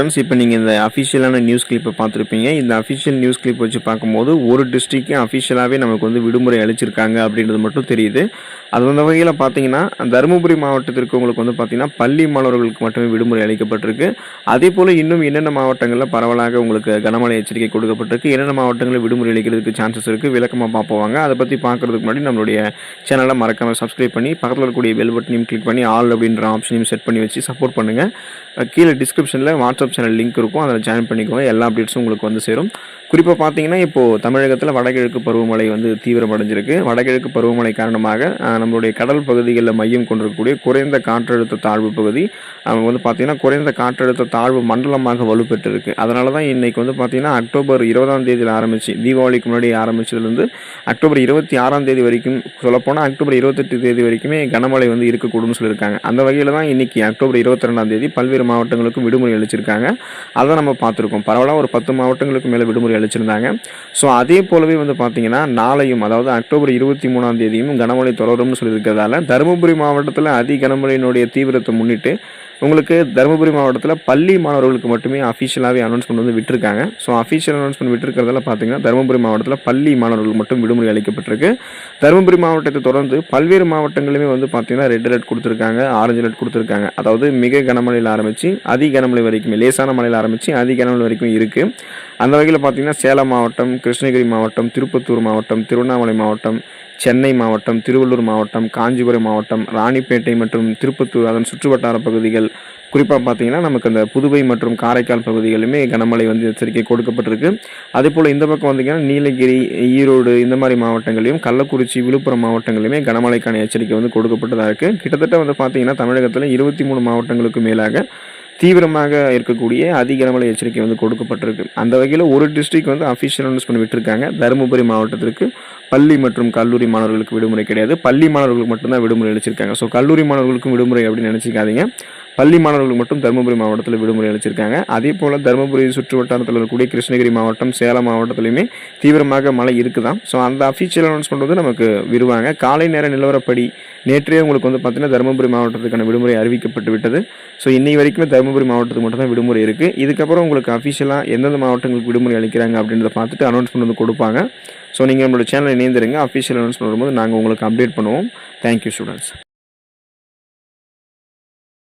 Friends, இப்போ நீங்கள் இந்த அஃபிஷியலான நியூஸ் கிளிப்பை பார்த்துருப்பீங்க. இந்த அஃபிஷியல் நியூஸ் கிளிப் வச்சு பார்க்கும்போது ஒரு டிஸ்ட்ரிக்ட்க்கு அஃபிஷியலாகவே நமக்கு வந்து விடுமுறை அளிச்சிருக்காங்க அப்படின்றது மட்டும் தெரியுது. அது அந்த வகையில் பார்த்தீங்கன்னா, தருமபுரி மாவட்டத்திற்கு உங்களுக்கு வந்து பார்த்தீங்கன்னா பள்ளி மாணவர்களுக்கு மட்டுமே விடுமுறை அளிக்கப்பட்டிருக்கு. அதே போல் இன்னும் என்னென்ன மாவட்டங்களில் பரவலாக உங்களுக்கு கனமழை எச்சரிக்கை கொடுக்கப்பட்டிருக்கு, என்னென்ன மாவட்டங்களில் விடுமுறை அளிக்கிறதுக்கு சான்சஸ் இருக்குது, விளக்கமாக பார்ப்போவாங்க. அதை பற்றி பார்க்குறதுக்கு முன்னாடி நம்மளுடைய சேனலை மறக்காமல் சப்ஸ்கிரைப் பண்ணி பக்கத்தில் இருக்கக்கூடிய பெல் பட்டனையும் கிளிக் பண்ணி ஆல் அப்படின்ற ஆப்ஷனையும் செட் பண்ணி வச்சு சப்போர்ட் பண்ணுங்கள். கீழே டிஸ்கிரிப்ஷனில் வாட்ஸ்அப் சேனல் லிங்க் இருக்கும், அதில் ஜாயின் பண்ணிக்கோங்க. எல்லா அப்டேட்ஸும் உங்களுக்கு வந்து சேரும். குறிப்பாக பார்த்தீங்கன்னா, இப்போது தமிழகத்தில் வடகிழக்கு பருவமழை வந்து தீவிரமடைஞ்சிருக்கு. வடகிழக்கு பருவமழை காரணமாக நம்மளுடைய கடல் பகுதிகளில் மையம் கொண்டிருக்கக்கூடிய குறைந்த காற்றழுத்த தாழ்வு பகுதி வந்து பார்த்திங்கன்னா குறைந்த காற்றழுத்த தாழ்வு மண்டலமாக வலுப்பெற்றிருக்கு. அதனால தான் இன்றைக்கி வந்து பார்த்திங்கன்னா அக்டோபர் 20ஆம் தேதியில் ஆரம்பித்து தீபாவளிக்கு முன்னாடி ஆரம்பித்ததுலேருந்து அக்டோபர் 26ஆம் தேதி வரைக்கும், சொல்லப்போனால் அக்டோபர் 28 தேதி வரைக்குமே கனமழை வந்து இருக்கக்கூடும்னு சொல்லியிருக்காங்க. அந்த வகையில் தான் இன்றைக்கி அக்டோபர் 22ஆம் தேதி பல்வேறு மாவட்டங்களுக்கும் விடுமுறை அளிச்சிருக்காங்க. அதை நம்ம பார்த்துருக்கோம். பரவலாக ஒரு 10 மாவட்டங்களுக்கு மேலே விடுமுறை அளிச்சிருந்தாங்க. ஸோ அதே போலவே வந்து பார்த்திங்கன்னா நாளையும், அதாவது அக்டோபர் 23ஆம் தேதியும் கனமழை தொடரும்னு சொல்லியிருக்கிறதால தருமபுரி மாவட்டத்தில் அதி கனமழையினுடைய தீவிரத்தை முன்னிட்டு உங்களுக்கு தருமபுரி மாவட்டத்தில் பள்ளி மாணவர்களுக்கு மட்டுமே அஃபிஷியலாகவே அனௌன்ஸ்மெண்ட் வந்து விட்டுருக்காங்க. ஸோ அஃபிஷியல் அனௌன்ஸ்மெண்ட் விட்டுருக்கிறதால பார்த்தீங்கன்னா தருமபுரி மாவட்டத்தில் பள்ளி மாணவர்களுக்கு மட்டும் விடுமுறை அளிக்கப்பட்டிருக்கு. தருமபுரி மாவட்டத்தை தொடர்ந்து பல்வேறு மாவட்டங்களுமே வந்து பார்த்தீங்கன்னா ரெட் அலர்ட் கொடுத்துருக்காங்க, ஆரஞ்சு அலர்ட் கொடுத்துருக்காங்க. அதாவது மிக கனமழையில் ஆரம்பித்து அதி கனமழை வரைக்குமே, லேசான மழையில் ஆரம்பித்து அதி கனமழை வரைக்கும் இருக்குது. அந்த வகையில் பார்த்தீங்கன்னா சேலம் மாவட்டம், கிருஷ்ணகிரி மாவட்டம், திருப்பத்தூர் மாவட்டம், திருவண்ணாமலை மாவட்டம், சென்னை மாவட்டம், திருவள்ளூர் மாவட்டம், காஞ்சிபுரம் மாவட்டம், ராணிப்பேட்டை மற்றும் திருப்பத்தூர் அதன் சுற்றுவட்டார பகுதிகள், குறிப்பாக பார்த்தீங்கன்னா நமக்கு அந்த புதுவை மற்றும் காரைக்கால் பகுதிகளிலுமே கனமழை வந்து எச்சரிக்கை கொடுக்கப்பட்டிருக்கு. அதே போல் இந்த பக்கம் வந்தீங்கன்னா நீலகிரி, ஈரோடு இந்த மாதிரி மாவட்டங்களையும், கள்ளக்குறிச்சி, விழுப்புரம் மாவட்டங்களிலுமே கனமழைக்கான எச்சரிக்கை வந்து கொடுக்கப்பட்டதாக இருக்குது. கிட்டத்தட்ட வந்து பார்த்தீங்கன்னா தமிழகத்தில் 23 மாவட்டங்களுக்கு மேலாக தீவிரமாக இருக்கக்கூடிய அதி கனமழை எச்சரிக்கை வந்து கொடுக்கப்பட்டிருக்கு. அந்த வகையில் ஒரு டிஸ்ட்ரிக்ட் வந்து அஃபிஷியல் அனௌன்ஸ் பண்ணி விட்டுருக்காங்க. தருமபுரி மாவட்டத்திற்கு பள்ளி மற்றும் கல்லூரி மாணவர்களுக்கு விடுமுறை கிடையாது, பள்ளி மாணவர்களுக்கு மட்டும்தான் விடுமுறை அளிச்சிருக்காங்க. ஸோ கல்லூரி மாணவர்களுக்கும் விடுமுறை அப்படின்னு நினச்சிக்காதீங்க. பள்ளி மாணவர்களுக்கு மட்டும் தருமபுரி மாவட்டத்தில் விடுமுறை அளிச்சிருக்காங்க. அதே போல் தருமபுரி சுற்று வட்டாரத்தில் இருக்கக்கூடிய கிருஷ்ணகிரி மாவட்டம், சேலம் மாவட்டத்திலையுமே தீவிரமாக மழை இருக்குதான். ஸோ அந்த அஃபிஷியல் அனௌன்ஸ்மெண்ட் வந்து நமக்கு விடுவாங்க. காலை நேர நிலவரப்படி நேற்றே உங்களுக்கு வந்து பார்த்தீங்கன்னா தருமபுரி மாவட்டத்துக்கான விடுமுறை அறிவிக்கப்பட்டு விட்டது. ஸோ இன்னை வரைக்குமே தருமபுரி மாவட்டத்துக்கு மட்டும் தான் விடுமுறை இருக்குது. இதுக்கப்புறம் உங்களுக்கு அஃபிஷியலாக எந்தெந்த மாவட்டங்களுக்கு விடுமுறை அளிக்கிறாங்க அப்படின்றத பார்த்துட்டு அனௌன்ஸ்மெண்ட் வந்து கொடுப்பாங்க. ஸோ நீங்கள் நம்மளோட சேனல் இணைந்திருங்க. அஃபிஷியல் அனௌன்ஸ்மெண்ட் வரும்போது நாங்கள் உங்களுக்கு அப்டேட் பண்ணுவோம். Thank you students.